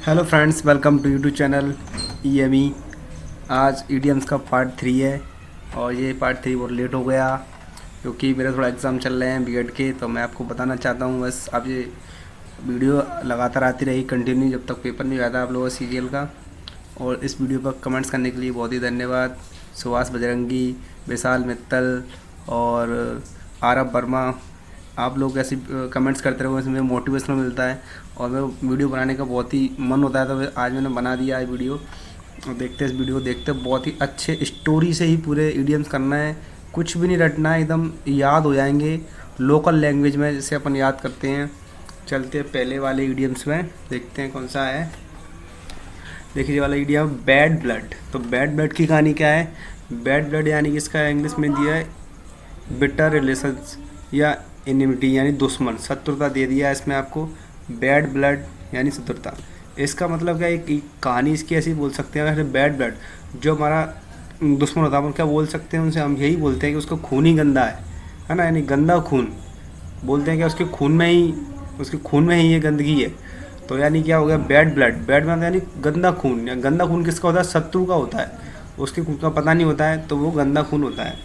Hello friends, welcome to YouTube channel EME। आज idioms का part 3 है और ये पार्ट 3 बहुत लेट हो गया क्योंकि मेरा थोड़ा एग्ज़ाम चल रहे हैं बीएड के। तो मैं आपको बताना चाहता हूँ, बस आप ये वीडियो लगातार आती रही कंटिन्यू जब तक पेपर नहीं आता आप लोगों का सीजीएल का। और इस वीडियो पर कमेंट्स करने के लिए बहुत ही धन्यवाद। सुभाष बजरंगी, विशाल मित्तल और आरव वर्मा, आप लोग ऐसे कमेंट्स करते रहो, इसमें मोटिवेशन मिलता है और मेरे वीडियो बनाने का बहुत ही मन होता है। तो आज मैंने बना दिया है वीडियो। देखते इस वीडियो देखते, बहुत ही अच्छे स्टोरी से ही पूरे इडियम्स करना है, कुछ भी नहीं रटना है, एकदम याद हो जाएंगे लोकल लैंग्वेज में जैसे अपन याद करते हैं। चलते हैं पहले वाले इडियम्स में, देखते हैं कौन सा है। देखिए वाला इडियम बैड ब्लड। तो बैड ब्लड की कहानी क्या है? बैड ब्लड यानी कि इसका इंग्लिश में दिया है बिटर रिलेशंस या एनिमिटी यानी दुश्मन, शत्रुता दे दिया है इसमें आपको। बैड ब्लड यानी शत्रुता, इसका मतलब क्या है? एक कहानी इसकी ऐसी बोल सकते हैं, अगर बैड ब्लड जो हमारा दुश्मन होता है हम क्या बोल सकते हैं उनसे? हम यही बोलते हैं कि उसका खून ही गंदा है ना, यानी गंदा खून बोलते हैं कि उसके खून में ही ये गंदगी है। तो यानी क्या हो गया? Bad blood. बैड मतलब यानी गंदा खून। या गंदा खून किसका होता है? शत्रु का होता है, उसके खून का पता नहीं होता है तो वो गंदा खून होता है।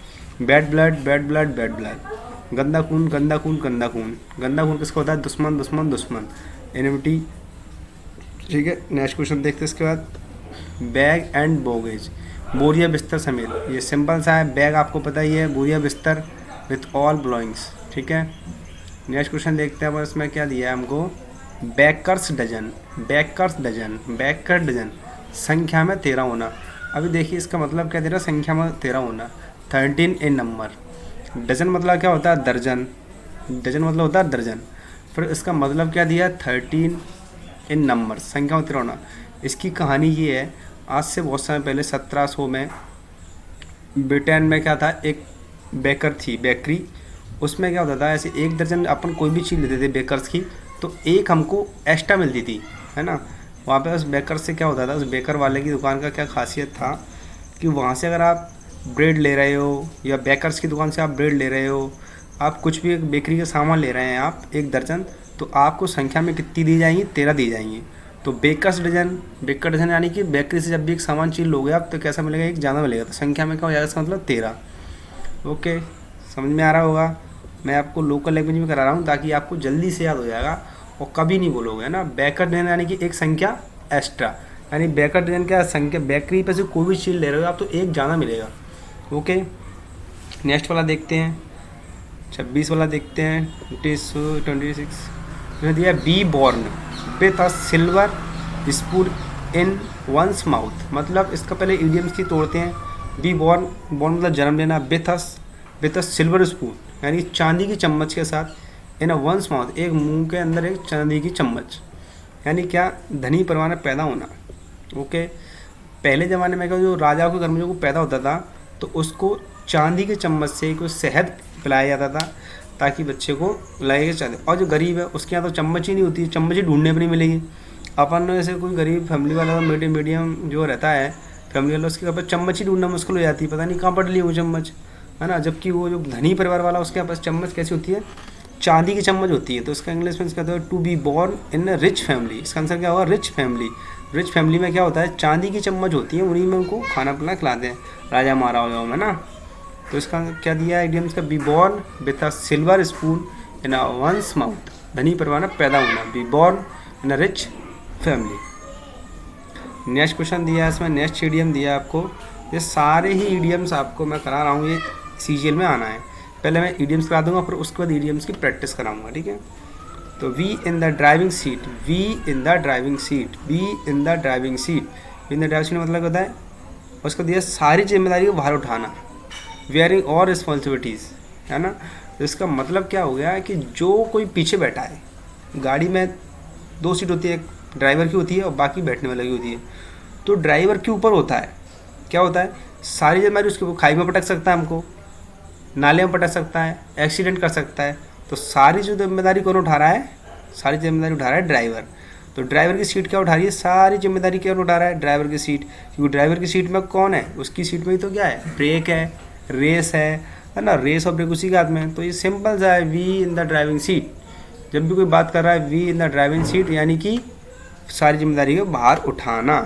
Bad blood, bad blood, bad blood, गंदा खून, गंदा खून, गंदा खून। गंदा खून किसका होता है? दुश्मन, दुश्मन, दुश्मन, एनिमिटी। ठीक है, नेक्स्ट क्वेश्चन देखते हैं इसके बाद। बैग एंड बोगेज, बोरिया बिस्तर समेत। ये सिंपल सा है, बैग आपको पता ही है, बोरिया बिस्तर विथ ऑल बिलोंगिंग्स। ठीक है, नेक्स्ट क्वेश्चन देखते हैं। अब इसमें क्या दिया है हमको? Baker's dozen, baker's dozen, baker's dozen, संख्या में 13 होना। अभी देखिए इसका मतलब क्या दे रहा है? संख्या में 13 होना, 13 इन नंबर। डजन मतलब क्या होता है? दर्जन। डजन मतलब होता है दर्जन। फिर इसका मतलब क्या दिया? 13 इन नंबर, संख्या में 13 होना। इसकी कहानी ये है, आज से बहुत समय पहले 1700 में ब्रिटेन में क्या था, एक बेकर थी, बेकरी। उसमें क्या होता था, ऐसे एक दर्जन अपन कोई भी चीज़ लेते थे बेकर्स की तो एक हमको एक्स्ट्रा मिलती थी, है ना। वहाँ पे उस बेकर से क्या होता था, उस बेकर वाले की दुकान का क्या खासियत था कि वहाँ से अगर आप ब्रेड ले रहे हो या बेकर्स की दुकान से आप ब्रेड ले रहे हो, आप कुछ भी एक बेकरी का सामान ले रहे हैं आप एक दर्जन, तो आपको संख्या में कितनी दी जाएंगी? 13 दी जाएंगी। तो बेकर्स डजन, बेकर डजन यानी कि बेकरी से जब भी एक सामान चीज लोगे आप तो कैसा मिलेगा? एक ज़्यादा मिलेगा, तो संख्या में क्या हो जाएगा? इसका मतलब 13। ओके, समझ में आ रहा होगा। मैं आपको लोकल लैंग्वेज में करा रहा हूँ ताकि आपको जल्दी से याद हो जाएगा और कभी नहीं बोलोगे, है ना। बेकर डजन यानी कि एक संख्या एक्स्ट्रा, यानी बेकर डजन क्या संख्या, बेकरी पे से कोई भी चीज़ ले रहे हो आप तो एक ज़्यादा मिलेगा। ओके, नेक्स्ट वाला देखते हैं, 26 वाला देखते हैं। 26 उसने दिया be born with a silver spoon in one's mouth. मतलब इसका पहले इडियम्स की तोड़ते हैं। बी बॉर्न, बॉर्न मतलब जन्म लेना, विथ अ सिल्वर स्पून यानी चांदी की चम्मच के साथ, इन अ वंस माउथ एक मुंह के अंदर एक चांदी की चम्मच, यानी क्या? धनी परिवार में पैदा होना। ओके, पहले ज़माने में क्या, जो राजाओं के घर में जो पैदा होता था तो उसको चांदी के चम्मच से कोई शहद पिलाया जाता था ताकि बच्चे को लगेगा चांदी। और जो गरीब है उसके यहाँ तो चम्मच ही नहीं होती, चम्मच ही ढूंढने पर नहीं मिलेगी। अपन ऐसे कोई गरीब फैमिली वाला मीडियम जो रहता है फैमिली वाला, उसके पास चम्मच ही ढूंढना मुश्किल हो जाती है, पता नहीं कहाँ पड़ ली वो चम्मच, है ना। जबकि वो जो धनी परिवार वाला उसके पास चम्मच कैसी होती है? चांदी की चम्मच होती है। तो इसका इंग्लिश में कहते हैं to be born in a rich family. इसका आंसर क्या होगा? Rich family. रिच फैमिली में क्या होता है? चांदी की चम्मच होती है, उन्हीं में उनको खाना पीना खिलाते हैं राजा महाराजाओं में ना। तो इसका क्या दिया है इडियम्स का? Be born with a silver spoon in a one's mouth, धनी परिवार में पैदा होना, be born in a rich family. Next question दिया है इसमें, नेक्स्ट इडियम दिया है आपको। ये सारे ही इडियम्स आपको मैं करा रहा हूँ, ये सीजीएल में आना है। पहले मैं इडियम्स करा दूंगा फिर उसके बाद इडियम्स की प्रैक्टिस कराऊंगा, ठीक है। तो we in the driving seat, we in the driving seat, we in the driving seat, we in the driving seat मतलब होता है उसको दिया सारी जिम्मेदारी को बाहर उठाना, वेयरिंग और रिस्पॉन्सिबिलिटीज़, है ना। तो इसका मतलब क्या हो गया कि जो कोई पीछे बैठा है, गाड़ी में 2 सीट होती है, एक ड्राइवर की होती है और बाकी बैठने वाले की होती है। तो ड्राइवर के ऊपर होता है, क्या होता है? सारी जिम्मेदारी उसके ऊपर। खाई में पटक सकता है हमको, नाले में पटक सकता है, एक्सीडेंट कर सकता है। तो सारी जो जिम्मेदारी कौन उठा रहा है? सारी जिम्मेदारी उठा रहा है ड्राइवर। तो ड्राइवर की सीट क्या उठा रही है? सारी जिम्मेदारी कौन उठा रहा है? ड्राइवर की सीट। क्योंकि ड्राइवर की सीट में कौन है? उसकी सीट में ही तो क्या है? ब्रेक है, रेस है ना। रेस और ब्रेक उसी के हाथ में है। तो ये सिंपल सा है, we in the driving seat. जब भी कोई बात कर रहा है we in the driving seat यानी कि सारी जिम्मेदारी को बाहर उठाना।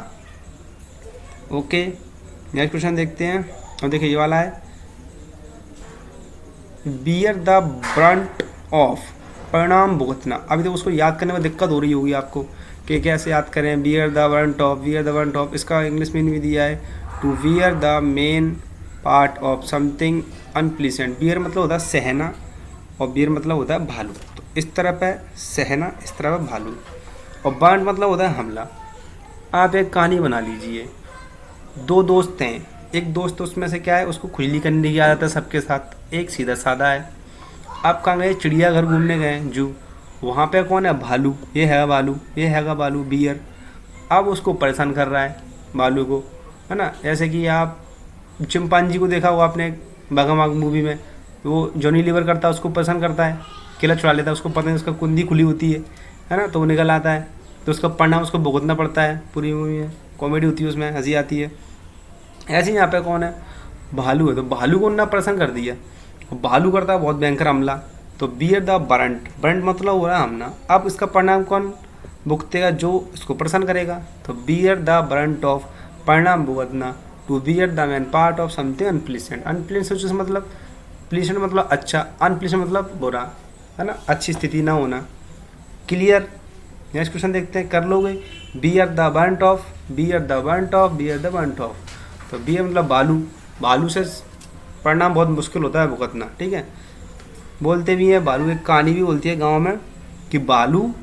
ओके, नेक्स्ट क्वेश्चन देखते हैं। अब देखिए ये वाला है, बियर द ब्रंट ऑफ, परिणाम भुगतना। अभी तो उसको याद करने में दिक्कत हो रही होगी आपको कि कैसे याद करें। Bear the brunt of, bear the brunt of, इसका इंग्लिश मीनिंग भी दिया है, to bear the main part of something unpleasant. Bear मतलब होता है सहना और बियर मतलब होता है भालू। तो इस तरफ है सहना, इस तरफ है भालू, और ब्रंट मतलब होता है हमला। आप एक कहानी बना लीजिए, दो दोस्त हैं, एक दोस्त उसमें से क्या है, उसको खुजली करने की आदत है सबके साथ, एक सीधा साधा है। आप कहाँ गए, चिड़ियाघर घूमने गए, जू, वहाँ पे कौन है, भालू, ये है भालू, ये हैगा भालू, बियर। अब उसको परेशान कर रहा है भालू को, है ना। जैसे कि आप चिंपांजी को देखा होगा आपने भागम मूवी में, वो जॉनी लीवर करता है, उसको परेशान करता है, केला चुरा लेता है, उसको पता नहीं उसका कुंडी खुली होती है ना, तो वो निकल आता है, तो उसका परिणाम उसको भुगतना पड़ता है। पूरी मूवी में कॉमेडी होती है, उसमें हंसी आती है। ऐसे ही यहाँ पे कौन है, भालू है, तो भालू को उन्होंने परेशान कर दिया, भालू करता है बहुत भयंकर हमला। तो बियर द ब्रंट, ब्रंट मतलब हो रहा है हमला। अब इसका परिणाम कौन भुगतेगा, जो इसको परेशान करेगा। तो बियर द ब्रंट ऑफ, परिणाम भुगतना, to bear the main part of something unpleasant. Unpleasant मतलब, प्लीजेंट मतलब अच्छा, अनप्लीजेंट मतलब बुरा, है ना, अच्छी स्थिति ना होना। क्लियर। नेक्स्ट क्वेश्चन देखते हैं, कर लोगे। Beer the brunt of, bear the brunt of, bear the brunt of. तो बियर मतलब भालू, भालू से परिणाम बहुत मुश्किल होता है भुगतना, ठीक है। बोलते भी हैं भालू, एक कहानी भी बोलती है गांव में कि भालू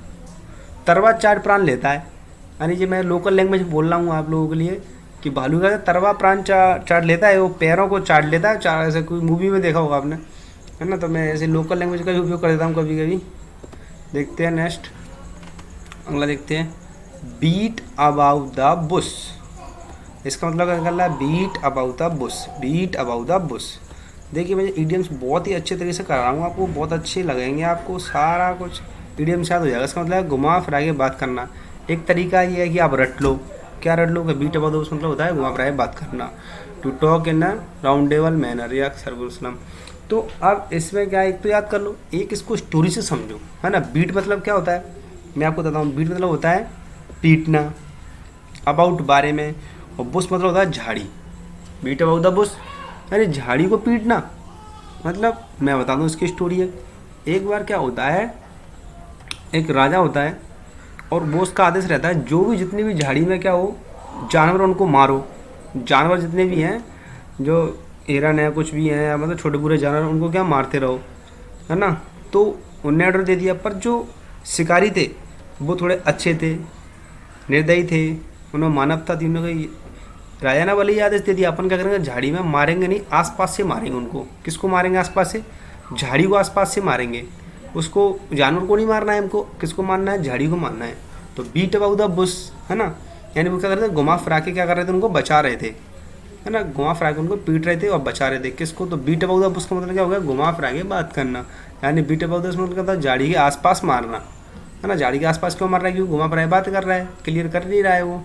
तरवा चाट प्राण लेता है। यानी जो मैं लोकल लैंग्वेज बोल रहा हूँ आप लोगों के लिए कि भालू का तरवा प्राण चाट लेता है, वो पैरों को चाट लेता है, ऐसे कोई मूवी में देखा होगा आपने, है ना। तो मैं ऐसे लोकल लैंग्वेज का भी उपयोग कर देता हूँ कभी कभी। देखते हैं नेक्स्ट, अगला देखते हैं, बीट अबाउट द बुश। इसका मतलब क्या निकल रहा है, beat about the bush, beat about the bush. देखिए मैं इडियम्स बहुत ही अच्छे तरीके से कर रहा हूँ, आपको बहुत अच्छे लगेंगे, आपको सारा कुछ इडियम्स याद हो जाएगा। इसका मतलब है घुमा फिरा के बात करना। एक तरीका ये है कि आप रट लो, क्या रट लो कि बीट अबाउट द बुश मतलब होता है घुमा फिरा के बात करना, to talk in a roundable manner या सर्कुलम। तो अब इसमें क्या है, एक तो याद कर लो, एक इसको स्टोरी से समझो, है ना। बीट मतलब क्या होता है, मैं आपको बताता हूँ। बीट मतलब होता है पीटना, अबाउट बारे में, और बुश मतलब होता है झाड़ी। बीट अबाउट द बुश यानी झाड़ी को पीटना। मतलब मैं बता दूँ इसकी स्टोरी है। एक बार क्या होता है, एक राजा होता है और वो उसका आदेश रहता है जो भी जितनी भी झाड़ी में क्या हो जानवर, उनको मारो। जानवर जितने भी हैं, जो हिरन है, कुछ भी हैं, मतलब छोटे बुरे जानवर, उनको क्या मारते रहो, है ना। तो उन्होंने ऑर्डर दे दिया, पर जो शिकारी थे वो थोड़े अच्छे थे, निर्दयी थे, उन्होंने मानवता थी, उन्होंने राजा ने वाले आदेश दे दिया, अपन क्या करेंगे, झाड़ी में मारेंगे नहीं, आसपास से मारेंगे उनको। किसको मारेंगे, आसपास से, झाड़ी को आसपास से मारेंगे। उसको जानवर को नहीं मारना है, हमको किसको मारना है, झाड़ी को मारना है। तो बीट अबाउट द बुश, है ना, यानी वो क्या कर रहे थे, घुमा फिरा के क्या कर रहे थे, उनको बचा रहे थे, है ना। घुमा फिरा के उनको पीट रहे थे और बचा रहे थे किसको। तो बीट अबाउट द बुश का मतलब क्या हो गया, घुमा फिरा के बात करना। यानी बीट अबाउट द बुश मतलब क्या था, झाड़ी के आसपास मारना, है ना। झाड़ी के आसपास क्यों मार रहा है, क्योंकि घुमा फिरा के बात कर रहा है, क्लियर कर नहीं रहा है वो।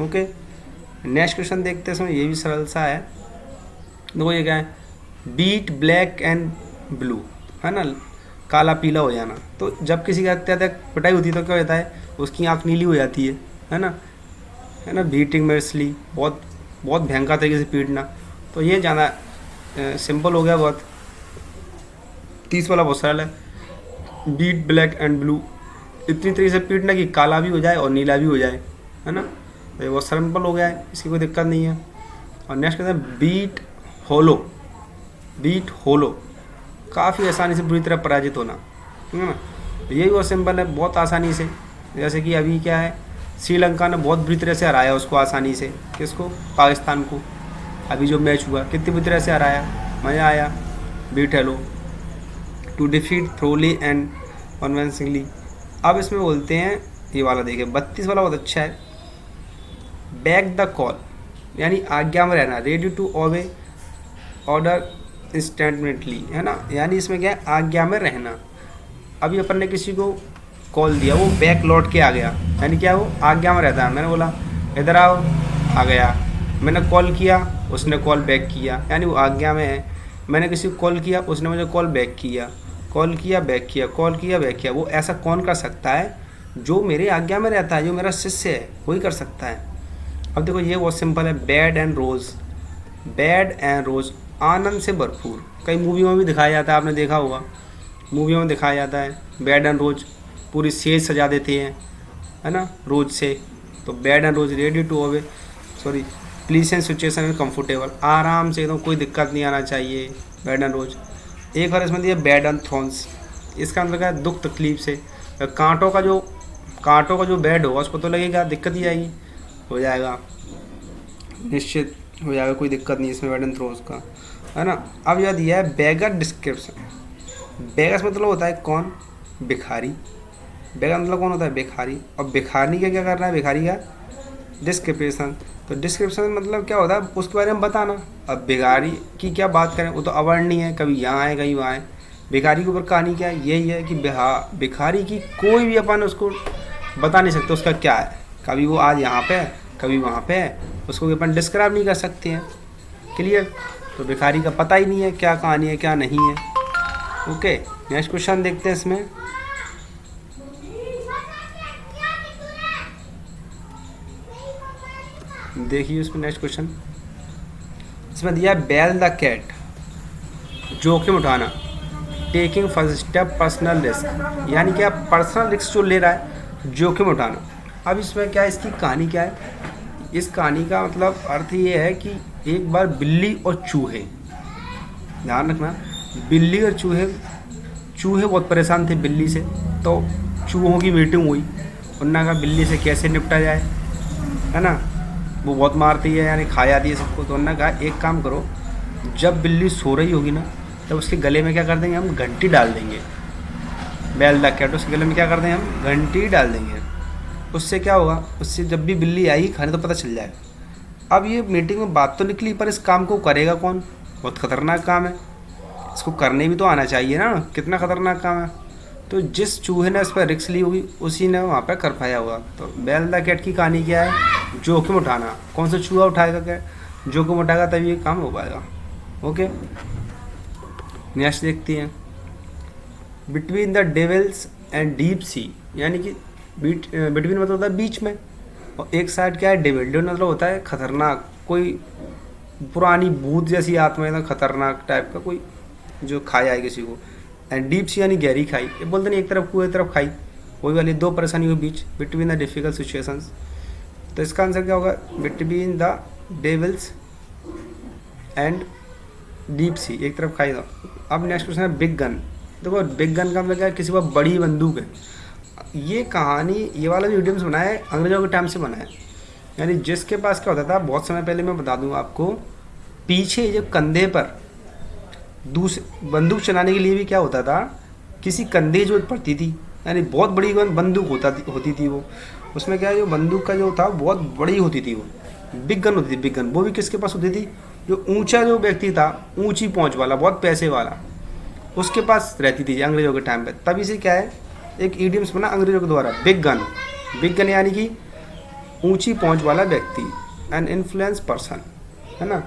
ओके, नेक्स्ट क्वेश्चन देखते हैं, ये भी सरल सा है। देखो ये क्या है, बीट ब्लैक एंड ब्लू, है ना, काला पीला हो जाना। तो जब किसी का अत्यधिक पिटाई होती है तो क्या होता है, उसकी आँख नीली हो जाती है ना, है ना। बीटिंग मर्सली, बहुत बहुत भयंकर तरीके से पीटना। तो ये ज़्यादा सिंपल हो गया बहुत। 30 वाला बहुत सरल है, बीट ब्लैक एंड ब्लू, इतनी तरीके से पीटना कि काला भी हो जाए और नीला भी हो जाए, है ना। तो ये बहुत सिंपल हो गया है, इसकी कोई दिक्कत नहीं है। और नेक्स्ट कहते हैं बीट होलो, बीट होलो, काफ़ी आसानी से बुरी तरह पराजित होना, है ना। तो यही बहुत सिंपल है, बहुत आसानी से। जैसे कि अभी क्या है, श्रीलंका ने बहुत बुरी तरह से हराया उसको आसानी से, किसको, पाकिस्तान को। अभी जो मैच हुआ कितनी बुरी तरह से हराया, मज़ा आया। Beat hollow, to defeat thoroughly and convincingly. अब इसमें बोलते हैं ये वाला, देखिए 32 वाला बहुत अच्छा है, बैक द कॉल, यानी आज्ञा में रहना, ready to obey order instantly, है ना। यानी इसमें क्या है, आज्ञा में रहना। अभी अपन ने किसी को कॉल दिया, वो बैक लौट के आ गया, यानी क्या, वो आज्ञा में रहता है। मैंने बोला इधर आओ, आ गया। मैंने कॉल किया, उसने कॉल बैक किया, यानी वो आज्ञा में है। मैंने किसी को कॉल किया, उसने मुझे कॉल बैक किया, कॉल किया बैक किया, कॉल किया बैक किया। वो ऐसा कौन कर सकता है जो मेरे आज्ञा में रहता है, जो मेरा शिष्य है, वही कर सकता है। अब देखो ये बहुत सिंपल है, bed and rose, bed and rose, आनंद से भरपूर। कई मूवियों में भी दिखाया जाता है, आपने देखा होगा, मूवियों में दिखाया जाता है बेड एंड रोज़, पूरी स्टेज सजा देते हैं, है ना, रोज से। तो bed and rose, ready to obey, sorry, pleasant situation and comfortable, आराम से एकदम, कोई दिक्कत नहीं आना चाहिए, बेड एंड रोज। एक बार इसमें दिया बेड एंड थ्रोन्स, इसका मतलब क्या है, दुख तकलीफ से। कांटों का जो बेड होगा उसको तो लगेगा, दिक्कत ही आएगी, हो जाएगा, निश्चित हो जाएगा, कोई दिक्कत नहीं इसमें बेड एंड थ्रोन्स का, है ना। अब यह दिया है बेगर डिस्क्रिप्शन। बेगस मतलब होता है कौन, भिखारी। बेगर मतलब कौन होता है, भिखारी। और भिखारी का क्या करना है, भिखारी का डिस्क्रिप्शन। तो डिस्क्रिप्शन मतलब क्या होता है, उसके बारे में बताना। अब भिखारी की क्या बात करें, वो तो अवर्णनीय है, कभी यहाँ आए कहीं वहाँ आए। भिखारी के ऊपर कहानी क्या है, यही है कि भिखारी की कोई भी अपन उसको बता नहीं सकते उसका क्या है, कभी वो आज यहाँ पे है, कभी वहाँ पे है, उसको अपन डिस्क्राइब नहीं कर सकते हैं। क्लियर। तो भिखारी का पता ही नहीं है क्या कहानी है क्या नहीं है। ओके, नेक्स्ट क्वेश्चन देखते हैं इसमें। देखिए इसमें नेक्स्ट क्वेश्चन, इसमें दिया बेल द कैट, जोखिम उठाना, taking first step, personal risk, यानी कि आप पर्सनल रिस्क जो ले रहा है, जोखिम उठाना। अब इसमें क्या है, इसकी कहानी क्या है, इस कहानी का मतलब अर्थ ये है कि एक बार बिल्ली और चूहे, ध्यान रखना, बिल्ली और चूहे बहुत परेशान थे बिल्ली से। तो चूहों की मीटिंग हुई, उन्होंने कहा बिल्ली से कैसे निपटा जाए, है ना, वो बहुत मारती है, यानी खा जाती है सबको। तो उन्होंने कहा एक काम करो, जब बिल्ली सो रही होगी ना, तब उसके गले में क्या कर देंगे, हम घंटी डाल देंगे। बेल द कैट, उसके गले में क्या कर देंगे, हम घंटी डाल देंगे। उससे क्या होगा, उससे जब भी बिल्ली आएगी खाने तो पता चल जाएगा। अब ये मीटिंग में बात तो निकली, पर इस काम को करेगा कौन, बहुत खतरनाक काम है, इसको करने भी तो आना चाहिए ना, कितना खतरनाक काम है। तो जिस चूहे ने इस पर रिस्क ली होगी उसी ने वहाँ पर कर पाया होगा। तो बेल द कैट की कहानी क्या है, जोखिम उठाना। कौन सा चूहा उठाएगा, क्या जोखिम उठाएगा तभी ये काम हो पाएगा। ओके, नेक्स्ट देखते हैं, between the devils and deep sea, यानी कि बिटवीन मतलब होता है बीच में, और एक साइड क्या है, डेविल मतलब होता है खतरनाक, कोई पुरानी भूत जैसी आत्मा, एकदम खतरनाक टाइप का, कोई जो खा जाए किसी को। एंड डीप सी यानी गहरी खाई, ये बोलते नहीं, एक तरफ कुएं एक तरफ खाई, वही वाली दो परेशानी के बीच, बिटवीन द डिफिकल्ट सिचुएशंस। तो इसका आंसर क्या होगा, between the devils and deep sea, एक तरफ खाई दो। अब नेक्स्ट क्वेश्चन है बिग गन। देखो बिग गन का मतलब क्या है, किसी को बड़ी बंदूक है। ये कहानी, ये वाला जो इडियम्स बना है अंग्रेजों के टाइम से बना है, यानी जिसके पास क्या होता था, बहुत समय पहले मैं बता दूं आपको, पीछे जो कंधे पर दूसरे बंदूक चलाने के लिए भी क्या होता था, किसी कंधे जो पड़ती थी, यानी बहुत बड़ी बंदूक होती थी वो, उसमें क्या है, जो बंदूक का जो था बहुत बड़ी होती थी, वो बिग गन होती थी। बिग गन वो भी किसके पास होती थी, जो ऊंचा जो व्यक्ति था, ऊंची पहुंच वाला, बहुत पैसे वाला, उसके पास रहती थी अंग्रेजों के टाइम पे। तभी से क्या है, एक इडियम्स बना अंग्रेजों के द्वारा, बिग गन। बिग गन यानी कि ऊंची पहुंच वाला व्यक्ति, एन इन्फ्लुएंस पर्सन, है ना।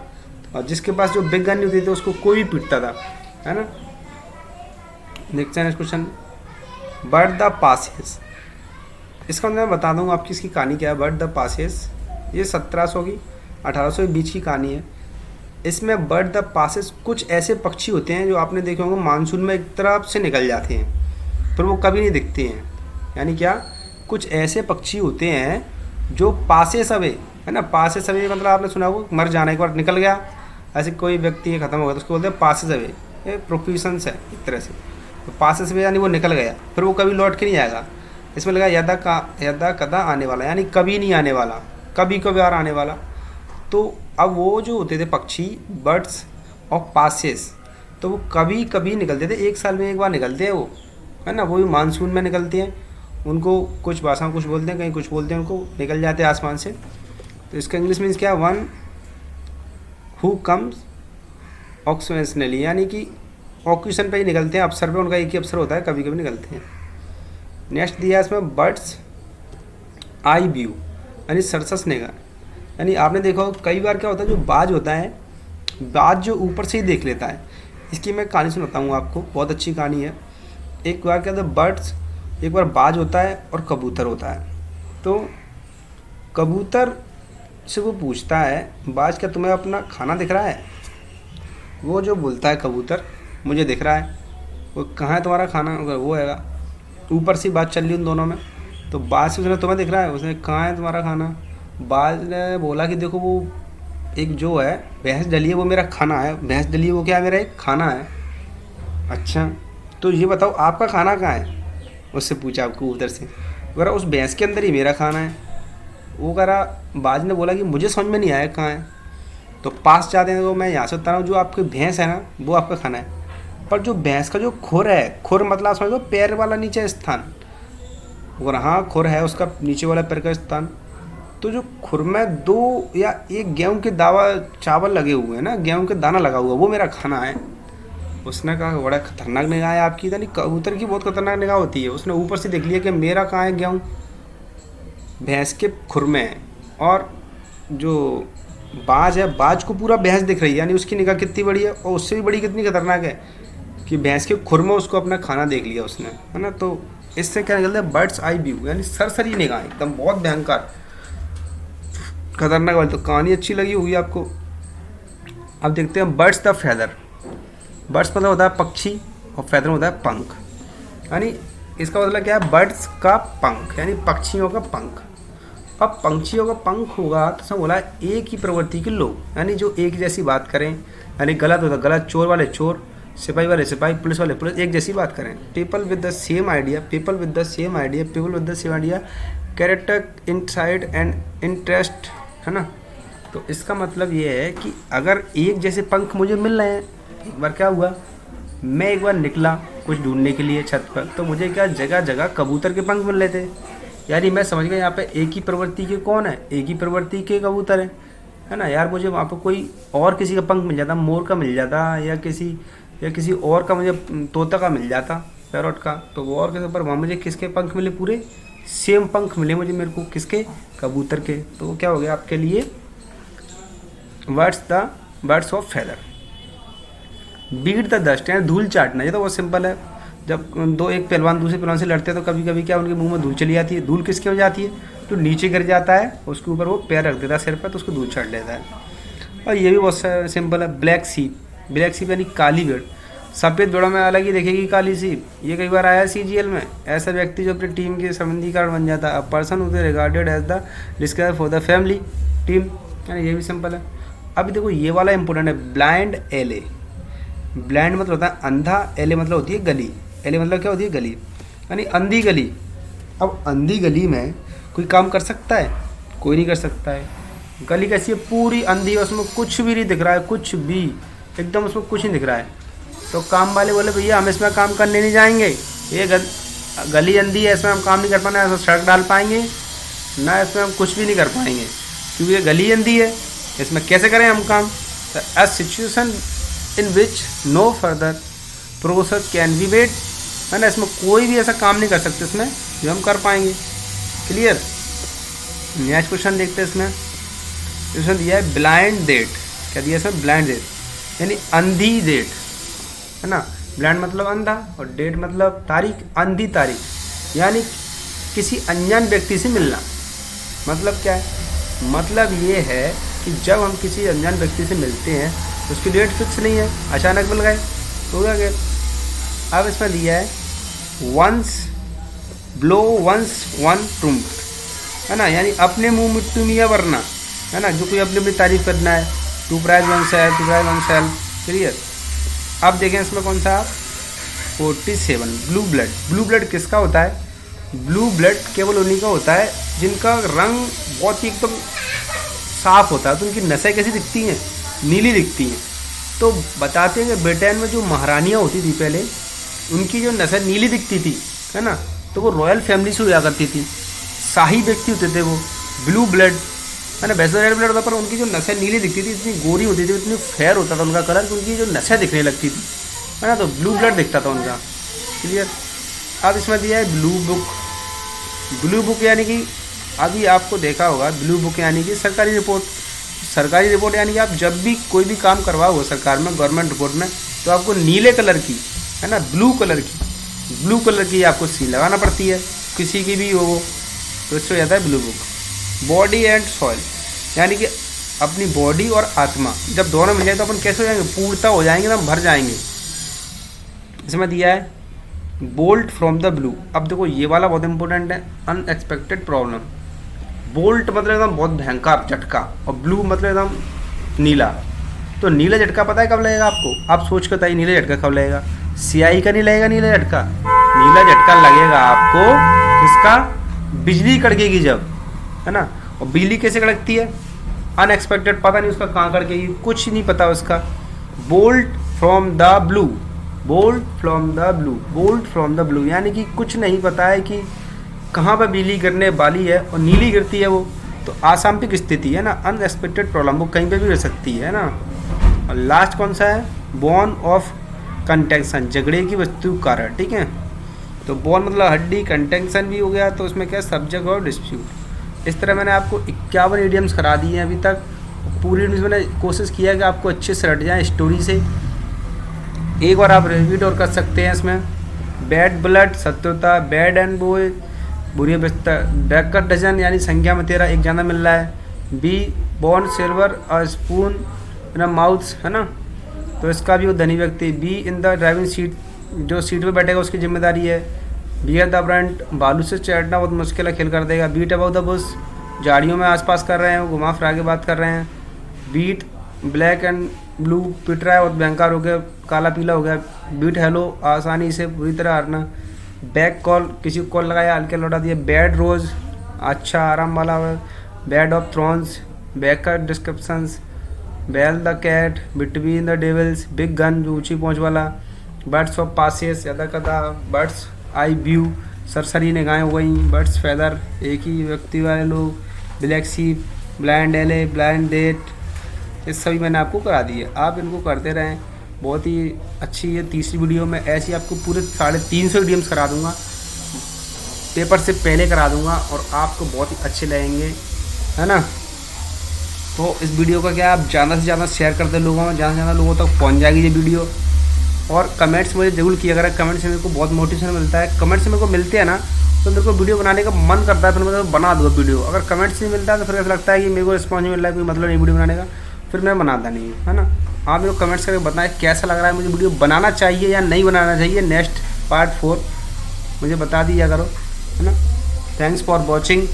और जिसके पास जो बिग गन नहीं होती थी उसको कोई भी पीटता था, है ना। Next question, bird the passes. इसका मैं बता दूंगा आपकी इसकी कहानी क्या है। बर्ड द पासेस ये 1700 की 1800 के बीच की कहानी है। इसमें बर्ड द पासेस कुछ ऐसे पक्षी होते हैं जो आपने देखे होंगे मानसून में एक तरफ से निकल जाते हैं, पर वो कभी नहीं दिखते हैं। यानी क्या, कुछ ऐसे पक्षी होते हैं जो पासेस अवे, है ना, पासेस अवे मतलब आपने सुना होगा, मर जाने के बाद निकल गया, ऐसे कोई व्यक्ति ख़त्म हो गया तो उसको बोलते हैं पासेस अवे। ये प्रोफेशंस है एक तरह से। तो पासेस अवे यानी वो निकल गया, फिर वो कभी लौट के नहीं आएगा। इसमें लगा यदा कदा आने वाला, यानी कभी नहीं आने वाला, कभी कभार आने वाला। तो अब वो जो होते थे पक्षी, बर्ड्स ऑफ पासेस, तो वो कभी कभी निकलते थे, एक साल में एक बार निकलते हैं वो, है ना। वो भी मानसून में निकलते हैं, उनको कुछ भाषा में कुछ बोलते हैं, कहीं कुछ बोलते हैं, उनको निकल जाते हैं आसमान से। तो इसका इंग्लिश मीन्स क्या, वन हु कम्स ऑक्सीजनली, यानी कि ऑक्यूशन पे ही निकलते हैं, अवसर पे उनका एक ही अवसर होता है, कभी कभी निकलते हैं। नेक्स्ट दिया इसमें बर्ड्स आई व्यू, यानी सरससने का, यानी आपने देखा हो कई बार क्या होता है, जो बाज होता है, बाज जो ऊपर से ही देख लेता है। इसकी मैं कहानी सुनाता हूँ आपको, बहुत अच्छी कहानी है। एक बार क्या था, बर्ड्स एक बार बाज होता है और कबूतर होता है। तो कबूतर से वो पूछता है, बाज क्या तुम्हें अपना खाना दिख रहा है? वो जो बोलता है कबूतर, मुझे दिख रहा है। वो कहाँ है तुम्हारा खाना? वो है ऊपर से बात चल रही उन दोनों में। तो बाज से उसने तुम्हें दिख रहा है, उसने कहाँ है तुम्हारा खाना? बाज ने बोला कि देखो वो एक जो है भैंस डली है वो मेरा खाना है। भैंस डली है वो क्या है? मेरा एक खाना है। अच्छा तो ये बताओ आपका खाना कहाँ है? उससे पूछा आपको उधर से। कह रहा उस भैंस के अंदर ही मेरा खाना है। वो कह रहा, बाज ने बोला कि मुझे समझ में नहीं आया कहाँ है। तो पास जाते हैं तो मैं यहाँ से बता रहा हूँ, जो आपकी भैंस है ना वो आपका खाना है, पर जो भैंस का जो खुर है, खुर मतलब आप समझ लो पैर वाला नीचे स्थान, अगर हाँ खुर है उसका नीचे वाला पैर का स्थान, तो जो खुर में 2 या 1 गेहूं के दावा चावल लगे हुए हैं ना, गेहूं के दाना लगा हुआ, वो मेरा खाना है। उसने कहा बड़ा खतरनाक निगाह है आपकी। यानी कबूतर की बहुत खतरनाक निगाह होती है। उसने ऊपर से देख लिया कि मेरा कहाँ है गेहूँ, भैंस के खुर में है। और जो बाज है, बाज को पूरा भैंस दिख रही है, यानी उसकी निगाह कितनी बड़ी है, और उससे भी बड़ी कितनी खतरनाक है कि भैंस के खुर में उसको अपना खाना देख लिया उसने, है ना। तो इससे क्या निकलता है, बर्ड्स आई व्यू, यानी सरसरी निगाह, एकदम बहुत भयंकर खतरनाक वाली। तो कहानी अच्छी लगी होगी आपको। अब देखते हैं बर्ड्स द फैदर। बर्ड्स मतलब होता है पक्षी और फैदर होता है पंख। यानी इसका मतलब क्या है, बर्ड्स का पंख यानी पक्षियों का पंख। अब पंछियों का पंख होगा तो सब बोला एक ही प्रवृत्ति के लोग, यानी जो एक जैसी बात करें, यानी गलत होता गलत, चोर वाले चोर, सिपाही वाले सिपाही, पुलिस वाले पुलिस, एक जैसी बात करें। People with the same idea, people with the same idea, people with the same idea, character inside and interest, है ना। तो इसका मतलब ये है कि अगर एक जैसे पंख मुझे मिल रहे हैं, एक बार क्या हुआ, मैं एक बार निकला कुछ ढूंढने के लिए छत पर, तो मुझे क्या जगह जगह कबूतर के पंख मिल रहे थे। यानी मैं समझ गया यहाँ पे एक ही प्रवृत्ति के कौन है, एक ही प्रवृत्ति के कबूतर है ना। यार मुझे वहाँ पर कोई और किसी का पंख मिल जाता, मोर का मिल जाता, या किसी और का, मुझे तोता का मिल जाता, पैरोट का, तो वो और किसी पर, वहाँ मुझे किसके पंख मिले, पूरे सेम पंख मिले मुझे, मेरे को किसके, कबूतर के। तो वो क्या हो गया आपके लिए, birds of feather. Beat the dust यानी धूल चाटना, ये तो बहुत सिंपल है। जब एक पहलवान दूसरे पहलवान से लड़ते हैं तो कभी कभी क्या उनके मुंह में धूल चली जाती है। धूल किसके हो जाती है, तो नीचे गिर जाता है, उसके ऊपर वो पैर रख देता है सिर पर, तो उसको धूल चाट लेता है। और ये भी बहुत सिंपल है, ब्लैक सीप यानी काली भेड़। सफ़ेद भेड़ों में अलग ही दिखेगी काली सीप। ये कई बार आया CGL में, ऐसा व्यक्ति जो अपनी टीम के संबंधी कारण बन जाता है, a person who is regarded as the discover for the family team, यानी ये भी सिंपल है। अभी देखो ये वाला इंपॉर्टेंट है, ब्लाइंड एले। ब्लाइंड मतलब होता है अंधा, एले मतलब होती है गली, एले मतलब क्या होती है, गली, यानी अंधी गली। अब अंधी गली में कोई काम कर सकता है, कोई नहीं कर सकता है। गली कैसी है, पूरी अंधी है, उसमें कुछ भी नहीं दिख रहा है, कुछ भी एकदम उसमें कुछ नहीं दिख रहा है। तो काम वाले बोले भैया हम इसमें काम करने नहीं जाएंगे, ये गली अंधी है, इसमें हम काम नहीं कर पाएंगे, ना सड़क डाल पाएंगे, ना इसमें हम कुछ भी नहीं कर पाएंगे, क्योंकि ये गली अंधी है, इसमें कैसे करें हम काम। A situation in which no further process can be made, है ना। इसमें कोई भी ऐसा काम नहीं कर सकते इसमें जो हम कर पाएंगे। क्लियर। नेक्स्ट क्वेश्चन देखते हैं। इसमें क्वेश्चन दिया है ब्लाइंड डेट। क्या दिया इसमें, ब्लाइंड डेट यानी अंधी डेट, है ना। ब्लाइंड मतलब अंधा और डेट मतलब तारीख, अंधी तारीख, यानी किसी अनजान व्यक्ति से मिलना। मतलब क्या है, मतलब ये है कि जब हम किसी अनजान व्यक्ति से मिलते हैं तो उसकी डेट फिक्स नहीं है, अचानक मिल गए तो हो गया। अब इसमें दिया है once blow once one Trump, है ना, यानी अपने मुंह मिट्टी में या वरना, है ना, जो कोई अपनी अपनी तारीफ करना है, to praise one self, to praise one self. Clear. अब देखें इसमें कौन सा 47 ब्लू ब्लड। ब्लू ब्लड किसका होता है, ब्लू ब्लड केवल उन्हीं का होता है जिनका रंग बहुत ही एकदम साफ होता है, तो उनकी नसें कैसी दिखती हैं, नीली दिखती हैं। तो बताते हैं कि ब्रिटेन में जो महारानियाँ होती थी पहले, उनकी जो नसें नीली दिखती थी, है ना, तो वो रॉयल फैमिली से हुआ करती थी, शाही व्यक्ति होते थे वो, ब्लू ब्लड, है ना। वैसे रेड ब्लड होता पर उनकी जो नसें नीली दिखती थी, इतनी गोरी होती थी, इतनी फेयर होता था उनका कलर कि उनकी जो नसें दिखने लगती थी, है ना, तो ब्लू ब्लड दिखता था उनका। क्लियर। अब इसमें दिया है ब्लू बुक। ब्लू बुक यानी कि अभी आपको देखा होगा, ब्लू बुक यानी कि सरकारी रिपोर्ट। सरकारी रिपोर्ट यानी कि आप जब भी कोई भी काम करवाओ सरकार में, गवर्नमेंट रिपोर्ट में, तो आपको नीले कलर की, है ना, ब्लू कलर की ब्लू कलर की आपको सी लगाना पड़ती है, किसी की भी हो तो इससे हो जाता है blue book. Body and soil, यानी कि अपनी बॉडी और आत्मा जब दोनों मिल जाए तो अपन कैसे हो जाएंगे, पूर्णता हो जाएंगे, एकदम भर जाएंगे। इसमें दिया है बोल्ट फ्रॉम द ब्लू। अब देखो ये वाला बहुत इंपॉर्टेंट है, अनएक्सपेक्टेड प्रॉब्लम। बोल्ट मतलब एकदम बहुत भयंकर झटका, और ब्लू मतलब एकदम नीला। तो नीला झटका पता है कब लगेगा आपको? आप सोच के बताइए नीला झटका कब लगेगा? सियाही का नहीं लगेगा नीला झटका। नीला झटका लगेगा आपको किसका? बिजली कड़केगी जब, है ना। और बिजली कैसे कड़कती है? अनएक्सपेक्टेड, पता नहीं उसका कहाँ कड़केगी, कुछ नहीं पता उसका। Bolt from the blue, bolt from the blue, bolt from the blue, यानी कि कुछ नहीं पता है कि कहाँ पर बिजली गिरने वाली है, और नीली गिरती है वो तो असामयिक स्थिति है ना, अनएक्सपेक्टेड प्रॉब्लम, वो कहीं पे भी रह सकती है ना। और लास्ट कौन सा है? बॉन ऑफ कंटेंशन, झगड़े की वस्तु कारण, ठीक है। तो बॉन मतलब हड्डी, कंटेंशन भी हो गया, तो उसमें क्या सब्जेक्ट और डिस्प्यूट। इस तरह मैंने आपको 51 इडियम्स करा दिए हैं अभी तक। पूरी मैंने कोशिश किया कि आपको अच्छे से रट जाए स्टोरी से। एक बार आप रिपीट और कर सकते हैं इसमें। बैड ब्लड शत्रुता, बैड एंड बॉय बुरी बिस्तर, बैक का डजन यानी संख्या में 13 एक ज़्यादा मिल रहा है। बी बॉन सिल्वर और स्पून इन माउथ, है ना, तो इसका भी वो धनी व्यक्ति। Be in the driving seat, जो सीट पे बैठेगा उसकी जिम्मेदारी है। बी एट द फ्रंट, बालू से चढ़ना बहुत मुश्किल है, खेल कर देगा। बीट अबाउट द बुश, झाड़ियों में आसपास कर रहे हैं, घुमा फिरा के बात कर रहे हैं। बीट ब्लैक एंड ब्लू, पिट रहा है और भयंकर हो गया, काला पीला हो गया। बीट हेलो, आसानी से बुरी तरह हारना। बैक कॉल, किसी को कॉल लगाया हल्के लौटा दिया। बैड रोज, अच्छा आराम वाला है। बैड ऑफ थ्रोन्स, बैक का descriptions. Bell the cat, between the devils, big gun जो ऊंची पहुंच वाला। बर्ड्स ऑफ पासेस, यदा कदा। बर्ड्स आई व्यू, सरसरी निगाहें हो गई। बर्ड्स फेदर, एक ही व्यक्ति वाले लोग। ब्लैक शीप, ब्लाइंड एले, ब्लाइंड डेट, ये सभी मैंने आपको करा दिए। आप इनको करते रहें, बहुत ही अच्छी ये तीसरी वीडियो में ऐसी आपको पूरे 350 इडियम्स करा दूंगा, पेपर से पहले करा दूंगा, और आपको बहुत ही अच्छे लगेंगे, है ना। तो इस वीडियो का क्या, आप ज़्यादा से ज़्यादा शेयर कर दें लोगों में, ज़्यादा से ज़्यादा लोगों तक पहुंच जाएगी ये वीडियो। और कमेंट्स मुझे जरूर किया करें, कमेंट से मेरे को बहुत मोटिवेशन मिलता है। कमेंट से मेरे को मिलते हैं ना तो मेरे को वीडियो बनाने का मन करता है, फिर मैं बना दूँगा वीडियो। अगर कमेंट से नहीं मिलता है तो फिर ऐसा लगता है कि मेरे को रिस्पॉन्स नहीं मिल रहा है, कोई मतलब नहीं वीडियो बनाने का, फिर मैं बनाता नहीं हूँ, है ना। आप मेरे को कमेंट्स करके बताएं कैसा लग रहा है, मुझे वीडियो बनाना चाहिए या नहीं बनाना चाहिए। नेक्स्ट पार्ट 4 मुझे बता दिया करो, है ना। Thanks for watching.